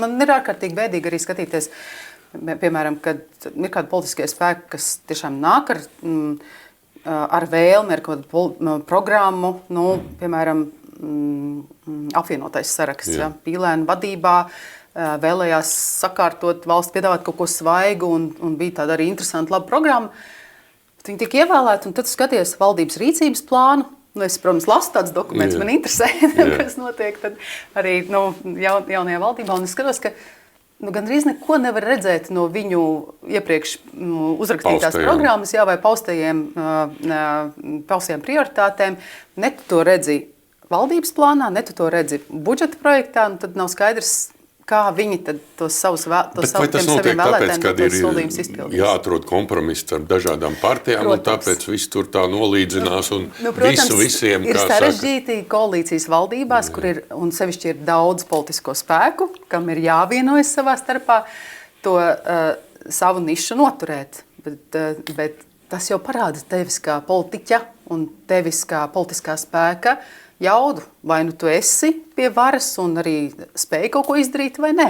Man ir ārkārtīgi bēdīgi arī skatīties, piemēram, kad ir kādi politiskie spēki, kas tiešām nāk ar vēlmi, ar kādu programmu, piemēram, apvienotais saraksts, Pīlēna vadībā, vēlējās sakārtot valsts, piedāvāt kaut ko svaigu un bija tāda arī interesanta, laba programma. Viņi tika ievēlēti, un tad skaties valdības rīcības plānu. Es, protams, lasu tādus dokumentus, man interesē, kas notiek tad arī jaunajā valdībā. Un es skatos, ka gandrīz neko nevar redzēt no viņu iepriekš uzrakstītās programmas vai paustajiem prioritātēm. Ne tu to redzi valdības plānā, ne tu to redzi budžeta projektā, un tad nav skaidrs, kā viņi tad tos savus saviem vēlētājiem tos solījumus izpildīs. Jāatrod kompromiss ar dažādām partijām, un tāpēc viss tur tā nolīdzinās un protams, visiem, ir sarežģīti koalīcijas valdībās, kur ir, un sevišķi ir daudz politisko spēku, kam ir jāvienojas savā starpā to savu nišu noturēt. Bet tas jau parāda tevis kā politiķa un tevis kā politiskā spēka jaudu. Vai nu tu esi pie varas un arī spēj kaut ko izdarīt vai nē.